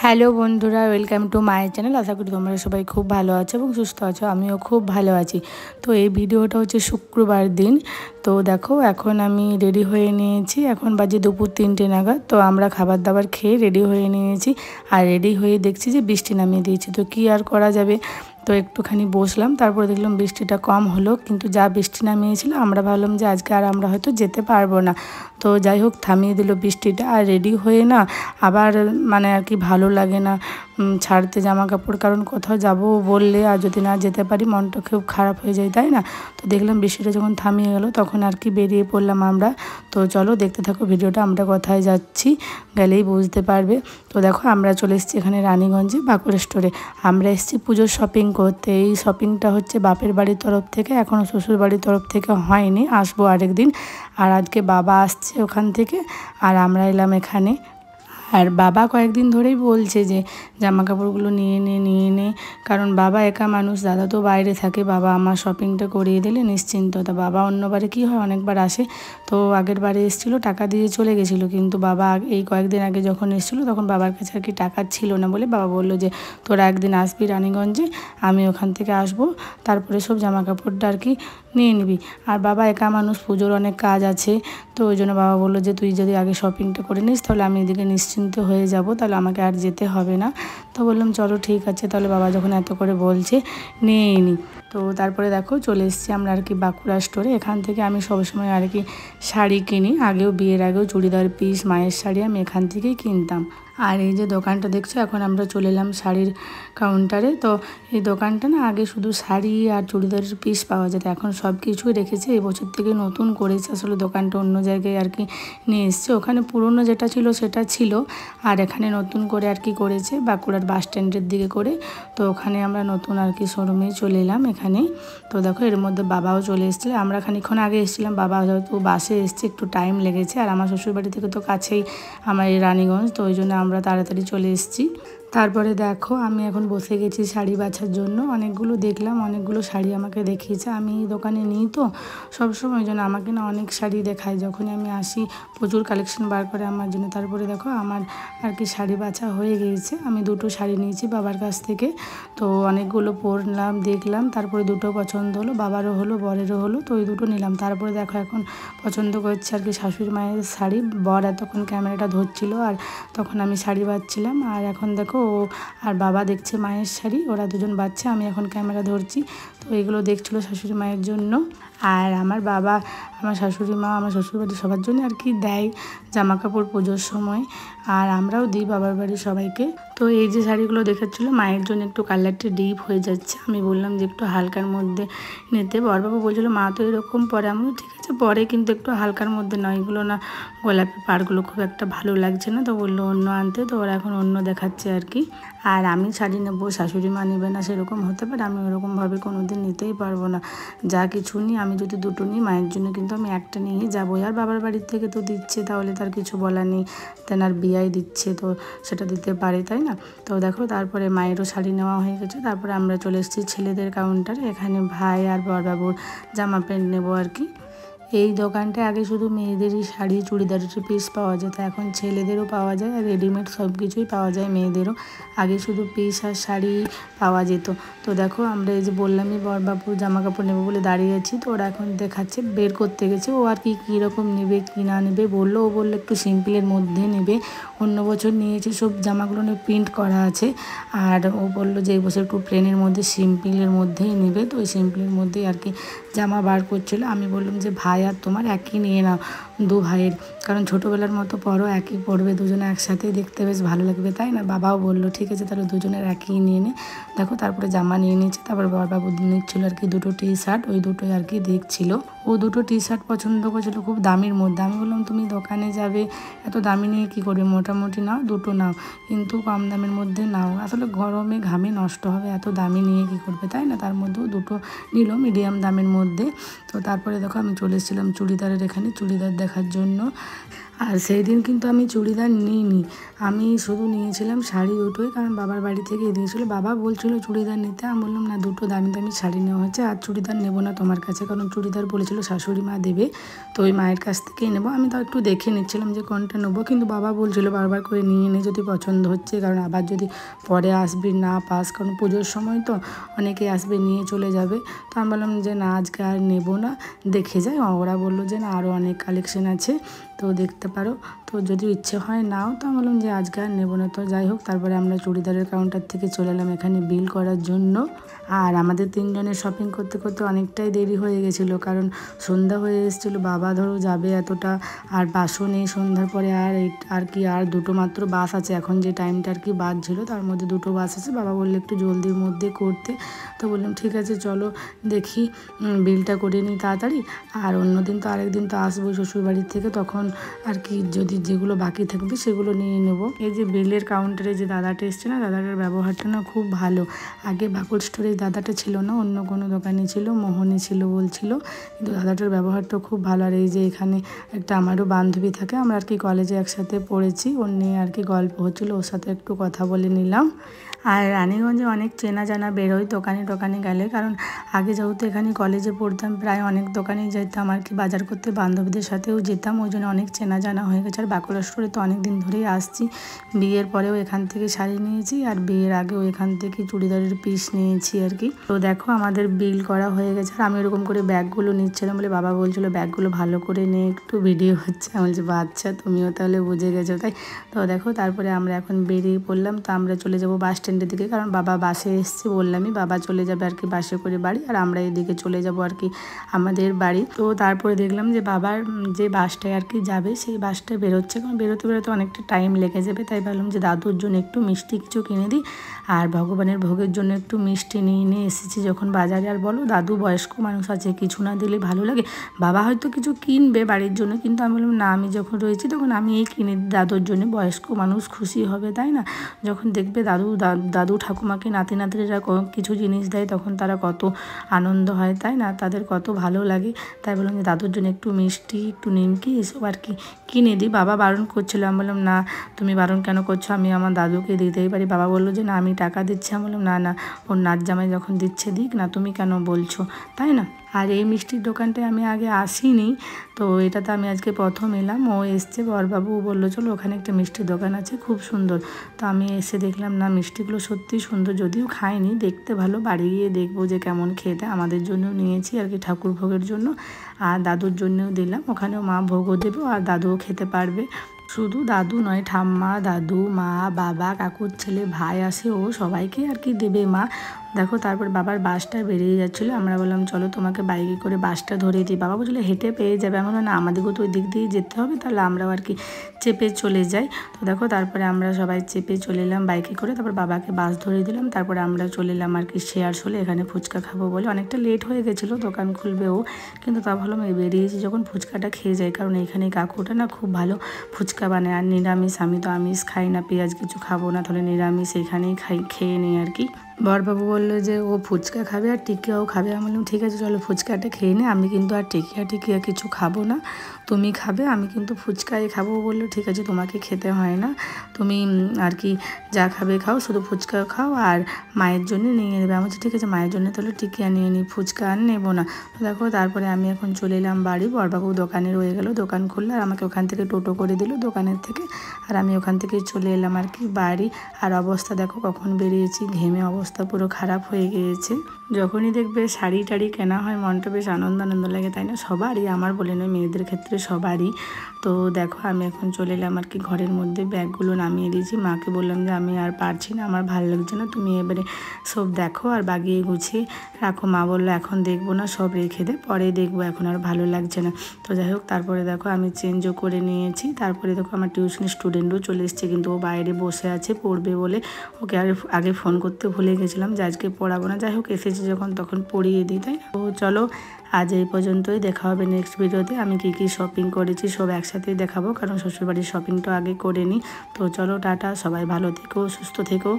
Hello বন্ধুরা, welcome to my channel. আশা করি তোমরা সবাই খুব ভালো আছো এবং সুস্থ আছো। আমিও খুব ভালো আছি। তো এই ভিডিওটা হচ্ছে শুক্রবার দিন। তো দেখো, এখন আমি রেডি হয়ে নিয়েছি। এখন বাজে দুপুর 3টে নাগাদ। তো আমরা খাবার দাবার খেয়ে রেডি হয়ে নিয়েছি। আর রেডি হয়ে দেখছি যে বৃষ্টি নামিয়ে দিয়েছি। তো কী আর করা যাবে, তো একটুখানি বসলাম। তারপরে দেখলাম বৃষ্টিটা কম হলো, কিন্তু যা বৃষ্টি নামিয়েছিল আমরা ভাবলাম যে আজকে আর আমরা হয়তো যেতে পারবো না। তো যাই হোক, থামিয়ে দিল বৃষ্টিটা। আর রেডি হয়ে না আবার মানে আর কি ভালো লাগে না ছাড়তে জামা কাপড়, কারণ কোথাও যাব বললে আর যদি না যেতে পারি মনটা খুব খারাপ হয়ে যায়, তাই না? তো দেখলাম বৃষ্টিটা যখন থামিয়ে গেল তখন আর কি বেরিয়ে পড়লাম আমরা। তো চলো দেখতে থাকো ভিডিওটা, আমরা কোথায় যাচ্ছি গেলেই বুঝতে পারবে। তো দেখো, আমরা চলে এসেছি এখানে রানীগঞ্জে বাঁকুড়া স্টোরে। আমরা এসেছি পুজোর শপিং করতে। এই শপিংটা হচ্ছে বাপের বাড়ির তরফ থেকে, এখনও শ্বশুর বাড়ির তরফ থেকে হয়নি, আসবো আরেকদিন। আর আজকে বাবা আসছে ওখান থেকে, আর আমরা এলাম এখানে। আর বাবা কয়েকদিন ধরেই বলছে যে জামা কাপড়গুলো নিয়ে নে, কারণ বাবা একা মানুষ, দাদা তো বাইরে থাকে। বাবা আমার শপিংটা করিয়ে দিলে নিশ্চিন্ততা। বাবা অন্যবারে কী হয়, অনেকবার আসে। তো আগের বারে এসেছিলো, টাকা দিয়ে চলে গেছিলো, কিন্তু বাবা এই কয়েকদিন আগে যখন এসেছিলো তখন বাবার কাছে আর কি টাকা ছিল না বলে বাবা বললো যে তোরা একদিন আসবি রানীগঞ্জে, আমি ওখান থেকে আসবো, তারপরে সব জামা কাপড়টা আর কি নিয়ে নিবি। আর বাবা একা মানুষ, পুজোর অনেক কাজ আছে। তো ওই জন্য বাবা বললো যে তুই যদি আগে শপিংটা করে নিস তাহলে আমি এদিকে নিশ্চিন্ত হয়ে যাব, তাহলে আমাকে আর যেতে হবে না। তো বললাম চলো ঠিক আছে, তাহলে বাবা যখন এত করে বলছে নিয়েই নি। তো তারপরে দেখো চলে এসেছি আমরা আর কি বাঁকুড়া স্টোরে। এখান থেকে আমি সবসময় আর কি শাড়ি কিনি, আগেও বিয়ের আগেও চুড়িদার পিস, মায়ের শাড়ি আমি এখান থেকেই কিনতাম। আর এই যে দোকানটা দেখছো, এখন আমরা চলে এলাম শাড়ির কাউন্টারে। তো এই দোকানটা না আগে শুধু শাড়ি আর চুড়িদারের পিস পাওয়া যেত, এখন সব কিছুই রেখেছে। এই বছর থেকে নতুন করেছে, আসলে দোকানটা অন্য জায়গায় আর কি নিয়ে এসছে। ওখানে পুরনো যেটা ছিল সেটা ছিল, আর এখানে নতুন করে আর কি করেছে বাঁকুড়ার বাস স্ট্যান্ডের দিকে করে। তো ওখানে আমরা নতুন আর কি শোরুমে চলে এলাম এখানে। তো দেখো এর মধ্যে বাবাও চলে এসেছিল, আমরা খানিকক্ষণ আগে এসেছিলাম, বাবা হয়তো বাসে এসছে, একটু টাইম লেগেছে। আর আমার শ্বশুরবাড়ি থেকে তো কাছেই আমার এই রানীগঞ্জ, তো ওই জন্য আমরা তাড়াতাড়ি চলে এসেছি। তারপরে দেখো আমি এখন বসে গেছি শাড়ি বাছার জন্য। অনেকগুলো দেখলাম, অনেকগুলো শাড়ি আমাকে দেখিয়েছে। আমি এই দোকানে নিই তো সবসময়, ওই জন্য আমাকে না অনেক শাড়ি দেখায়, যখনই আমি আসি প্রচুর কালেকশন বার করে আমার জন্য। তারপরে দেখো আমার আর কি শাড়ি বাছা হয়ে গিয়েছে। আমি দুটো শাড়ি নিয়েছি বাবার কাছ থেকে। তো অনেকগুলো পরলাম, দেখলাম, তারপরে দুটো পছন্দ হলো, বাবারও হলো বরেরও হলো, তো ওই দুটো নিলাম। তারপরে দেখো এখন পছন্দ করছে আর কি শাশুড়ি মায়ের শাড়ি। বর এতক্ষণ ক্যামেরাটা ধরছিল আর তখন আমি শাড়ি বাছছিলাম। আর এখন দেখো ও আর বাবা দেখছে মায়ের শাড়ি, ওরা দুজন বাচ্চা, আমি এখন ক্যামেরা ধরছি। তো এগুলো দেখছিলো শাশুড়ি মায়ের জন্য। আর আমার বাবা, আমার শাশুড়ি মা, আমার শ্বশুরবাড়ি সবার জন্য আর কি দেয় জামা কাপড় পুজোর সময়, আর আমরাও দিই বাবার বাড়ির সবাইকে। তো এই যে শাড়িগুলো দেখাচ্ছিলো মায়ের জন্য একটু কালারটা ডিপ হয়ে যাচ্ছে, আমি বললাম যে একটু হালকার মধ্যে নিতে। বরবাবু বলছিলো মা তো এরকম পরে, আমি ঠিক আছে পরে, কিন্তু একটু হালকার মধ্যে নয়, এগুলো না গোলাপি পাড়গুলো খুব একটা ভালো লাগছে না। তো বললো অন্য আনতে, তো ওরা এখন অন্য দেখাচ্ছে আর কি। আর আমি শাড়ি নেবো, শাশুড়ি মা নেবে না সেরকম হতে পারে, আমি ওরকমভাবে কোনো দিন নিতেই পারবো না। যা কিছু নিই, আমি যদি দুটো নিই মায়ের জন্য কিন্তু আমি একটা নিয়ে যাবো। আর বাবার বাড়ির থেকে তো দিচ্ছে, তাহলে তার কিছু বলার নেই, তেনার বিয়ায় দিচ্ছে তো সেটা দিতে পারে, তাই না? তো দেখো তারপরে মায়েরও শাড়ি নেওয়া হয়ে গেছে। তারপরে আমরা চলে এসেছি ছেলেদের কাউন্টারে। এখানে ভাই আর বরবাবুর জামা প্যান্ট নেবো আর কি। এই দোকানটায় আগে শুধু মেয়েদেরই শাড়ি চুড়িদারের পিস পাওয়া যেত, এখন ছেলেদেরও পাওয়া যায় আর রেডিমেড সব কিছুই পাওয়া যায় মেয়েদেরও। আগে শুধু পিস আর শাড়ি পাওয়া যেত। তো দেখো আমরা এই যে বললামই বরবাবুর জামা কাপড় নেবো বলে দাঁড়িয়ে আছি, তো ওরা এখন দেখাচ্ছে, বের করতে গেছে ও আর কি কীরকম নেবে কী না নেবে বললো। ও বললো একটু সিম্পলের মধ্যে নেবে, অন্য বছর নিয়েছে সব জামাগুলো নিয়ে প্রিন্ট করা আছে, আর ও বললো যে এই বছর একটু প্লেনের মধ্যে সিম্পলের মধ্যেই নেবে। তো ওই সিম্পলের মধ্যেই আর কি জামা বার করছিলো। আমি বললাম যে ভাই আর তোমার একই নিয়ে নাও, দু ভাইয়ের, কারণ ছোটোবেলার মতো পরও একই পড়বে, দুজনে একসাথেই দেখতে বেশ ভালো লাগবে, তাই না? বাবাও বললো ঠিক আছে তাহলে দুজনের একই নিয়ে নে। দেখো তারপরে জামা নিয়ে নিয়েছে। তারপর বরবাবু নিচ্ছিলো আর কি দুটো টি শার্ট, ওই দুটোই আর কি দেখছিলো। ও দুটো টি শার্ট পছন্দ করেছিলো খুব দামির মধ্যে। আমি বললাম তুমি দোকানে যাবে, এত দামি নিয়ে কী করবে, মোটামুটি নাও, দুটো নাও, কিন্তু কম দামের মধ্যে নাও, আসলে গরমে ঘামে নষ্ট হবে, এত দামি নিয়ে কী করবে, তাই না? তার মধ্যেও দুটো নিল মিডিয়াম দামের মধ্যে। তো তারপরে দেখো আমি চলে এসেছিলাম চুড়িদারের এখানে, চুড়িদার দেখার জন্য। আর সেই দিন কিন্তু আমি চুড়িদার নিইনি, আমি শুধু নিয়েছিলাম শাড়ি দুটোই, কারণ বাবার বাড়ি থেকে দিয়েছিলো। বাবা বলছিল চুড়িদার নিতে, আমি বললাম না, দুটো দামি দামি শাড়ি নেওয়া হচ্ছে, আর চুড়িদার নেবো না তোমার কাছে, কারণ চুড়িদার বলেছিল শাশুড়ি মা দেবে, তো ওই মায়ের কাছ থেকেই নেবো। আমি তো একটু দেখে নিচ্ছিলাম যে কোনটা নেবো, কিন্তু বাবা বলছিল বারবার করে নিয়ে নে যদি পছন্দ হচ্ছে, কারণ আবার যদি পরে আসবি না পাস, কারণ পুজোর সময় তো অনেকে আসবে নিয়ে চলে যাবে। তো আমি বললাম যে না, আজকে আর নেবো না, দেখে যাই। ওরা বললো যে না, আরও অনেক কালেকশন আছে, তো দেখতে পারো, তো যদি ইচ্ছে হয় নাও। তো আমি বললাম যে আজকে আর নেবো না। তো যাই হোক, তারপরে আমরা চুড়িদারের কাউন্টার থেকে চলে এলাম এখানে বিল করার জন্য। আর আমাদের তিনজনের শপিং করতে করতে অনেকটাই দেরি হয়ে গেছিলো, কারণ সন্ধ্যা হয়ে এসেছিলো। বাবা ধরো যাবে এতটা, আর বাসও নেই সন্ধ্যার পরে, আর দুটো মাত্র বাস আছে এখন, যে টাইমটা আর কি বাজছিল তার মধ্যে দুটো বাস আছে। বাবা বললে একটু জলদির মধ্যে করতে, তো বললাম ঠিক আছে চলো দেখি বিলটা করে নিই তাড়াতাড়ি। আর অন্যদিন তো আরেকদিন তো আসবো শ্বশুরবাড়ির থেকে, তখন আর কি যদি যেগুলো বাকি থাকবে সেগুলো নিয়ে নেবো। এই যে বিলের কাউন্টারে যে দাদাটা এসছে না, দাদাটার ব্যবহারটা না খুব ভালো। আগে বাকুল স্টোরের দাদাটা ছিল না, অন্য কোনো দোকানে ছিল, মোহনে ছিল বলছিল, কিন্তু দাদাটার ব্যবহারটা খুব ভালো। আর এই যে এখানে একটা আমারও বান্ধবী থাকে, আমরা আর কি কলেজে একসাথে পড়েছি, ওর নিয়ে আর কি গল্প হচ্ছিলো, ওর সাথে একটু কথা বলে নিলাম। আর রানীগঞ্জে অনেক চেনা জানা বেরোয় দোকানে টোকানে গেলে, কারণ আগে যেহেতু এখানে কলেজে পড়তাম, প্রায় অনেক দোকানেই যেতাম আর কি, বাজার করতে বান্ধবীদের সাথেও যেতাম, ওই জন্য অনেক চেনা জানা হয়ে গেছে। আর বাঁকুড়া স্টোরে তো অনেক দিন ধরেই আসছি, বিয়ের পরেও এখান থেকে শাড়ি নিয়েছি, আর বিয়ের আগেও এখান থেকে চুড়িদারের পিস নিয়েছি আর কি। তো দেখো আমাদের বিল করা হয়ে গেছে, আর আমি এরকম করে ব্যাগগুলো নিচ্ছিলাম বলে বাবা বলছিলো ব্যাগগুলো ভালো করে নিয়ে একটু ভিডিও হচ্ছে। আমি বলছি বাচ্চা তুমিও তাহলে বুঝে গেছো তাই। তো দেখো তারপরে আমরা এখন বেরিয়ে পড়লাম, তো আমরা চলে যাবো বাস স্ট্যান্ডের দিকে, কারণ বাবা বাসে এসছে বললামই, বাবা চলে যাবে আর কি বাসে করে বাড়ি, আর আমরা এদিকে চলে যাব আর কি আমাদের বাড়ি। তো তারপরে দেখলাম যে বাবার যে বাসটায় আর কি যাবে সেই বাসটা বেরোচ্ছে, কারণ বেরোতে বেরোতে অনেকটা টাইম লেগে যাবে, তাই ভাবলাম যে দাদুর জন্য একটু মিষ্টি কিছু কিনে দিই, আর ভগবানের ভোগের জন্য একটু মিষ্টি নিয়ে এসেছি যখন বাজারে। আর বলো দাদু বয়স্ক মানুষ আছে, কিছু না দিলে ভালো লাগে। বাবা হয়তো কিছু কিনবে বাড়ির জন্য, কিন্তু আমি বললাম না, আমি যখন রয়েছি তখন আমি এই কিনে দিই দাদুর জন্য, বয়স্ক মানুষ খুশি হবে তাই না। যখন দেখবে দাদু ঠাকুমাকে নাতি নাতিরা কিছু জিনিস দেয়, তখন তারা কত আনন্দ হয় তাই না, তাদের কত ভালো লাগে। তাই বললাম যে দাদুর জন্য একটু মিষ্টি একটু নিমকি এসব আর কি কিনে দিই। বাবা বারণ করছিল, আমি বললাম না তুমি বারণ কেন করছো, আমি আমার দাদুকে দিতেই পারি। বাবা বললো যে না আমি টাকা দিচ্ছি, আমি বললাম না না, ওর নাচ জামাই যখন দিচ্ছে দিক না, তুমি কেন বলছো তাই না। আর এই মিষ্টির দোকানটায় আমি আগে আসিনি, তো এটাতে আমি আজকে প্রথম এলাম। ও এসছে বরবাবু, বললো চলো ওখানে একটা মিষ্টির দোকান আছে খুব সুন্দর। তো আমি এসে দেখলাম না মিষ্টিগুলো সত্যি সুন্দর, যদিও খাইনি, দেখতে ভালো, বাড়ি গিয়ে দেখবো যে কেমন খেতে। আমাদের জন্য নিয়েছি আর কি ঠাকুর ভোগের জন্য, আর দাদুর জন্যও দিলাম, ওখানেও মা ভোগও দেবো আর দাদুও খেতে পারবে। শুধু দাদু নয়, ঠাম্মা দাদু মা বাবা কাকুর ছেলে ভাই আসে, ও সবাইকে আর কি দেবে মা। দেখো তারপর বাবার বাসটা বেরিয়ে যাচ্ছিলো, আমরা বললাম চলো তোমাকে বাইকে করে বাসটা ধরে দিই। বাবা বলছিলো হেঁটে পেয়ে যাবে, আমরা না আমাদেরকেও তো ওই দিক দিয়ে যেতে হবে, তাহলে আমরাও আর কি চেপে চলে যাই। তো দেখো তারপরে আমরা সবাই চেপে চলে এলাম বাইকে করে, তারপর বাবাকে বাস ধরে দিলাম, তারপরে আমরা চলে এলাম আর কি শেয়ার হলে, এখানে ফুচকা খাবো বলে। অনেকটা লেট হয়ে গেছিলো, দোকান খুলবেও, কিন্তু তা ভালো আমি বেরিয়েছি যখন ফুচকাটা খেয়ে যাই, কারণ এখানে কাকুটা না খুব ভালো ফুচকা বানায়। আর নিরামিষ, আমি তো আমিষ খাই না, পেঁয়াজ কিছু খাবো না, তাহলে নিরামিষ এখানেই খেয়ে নিই আর কি। বরবাবু বললো যে ও ফুচকা খাবে আর টিকিয়াও খাবে, আমি বললাম ঠিক আছে চলো ফুচকাটা খেয়ে নে, আমি কিন্তু আর টিকিয়া কিছু খাবো না, তুমি খাবে, আমি কিন্তু ফুচকাই খাবো। বললো ঠিক আছে তোমাকে খেতে হয় না, তুমি আর কি যা খাবে খাও, শুধু ফুচকা খাও আর মায়ের জন্য নিয়ে নেবে। আমি বলছি ঠিক আছে মায়ের জন্য তাহলে টিকিয়া নিয়ে নিই, ফুচকা আর নেবো না। তো দেখো তারপরে আমি এখন চলে এলাম বাড়ি, বরবাবু দোকানে রয়ে গেল, দোকান খুললো আর আমাকে ওখান থেকে টোটো করে দিল দোকানের থেকে, আর আমি ওখান থেকে চলে এলাম আর কি বাড়ি। আর অবস্থা দেখো কখন বেরিয়েছি, ঘেমে অবস্থা পুরো খারাপ হয়ে গিয়েছে। যখনই দেখবে শাড়ি টাড়ি কেনা হয় মনটা বেশ আনন্দ লাগে তাই না, সবারই, আমার বলে নয় মেয়েদের ক্ষেত্রে সবারই। তো দেখো আমি এখন চলে এলাম আর কি ঘরের মধ্যে, ব্যাগগুলো নামিয়ে দিয়েছি, মাকে বললাম যে আমি আর পারছি না, আমার ভালো লাগছে না, তুমি এবারে সব দেখো আর বাগিয়ে গুছিয়ে রাখো। মা বললো এখন দেখবো না, সব রেখে দে, পরে দেখবো, এখন আর ভালো লাগছে না। তো যাই হোক তারপরে দেখো আমি চেঞ্জও করে নিয়েছি, তারপরে দেখো আমার টিউশনের স্টুডেন্টও চলে এসছে, কিন্তু ও বাইরে বসে আছে পড়বে বলে, ওকে আর আগে ফোন করতে ভুলে গেছিলাম যে আজকে পড়াবো না। যাই হোক এসেছে যখন তখন পড়িয়ে দিই তাই না। তো চলো আজ এই পর্যন্তই, দেখা হবে নেক্সট ভিডিওতে। আমি কী শপিং করেছি সব একসাথেই দেখাবো, কারণ শ্বশুরবাড়ির শপিংটা আগে করে নিই। তো চলো টাটা, সবাই ভালো থেকো সুস্থ থেকো।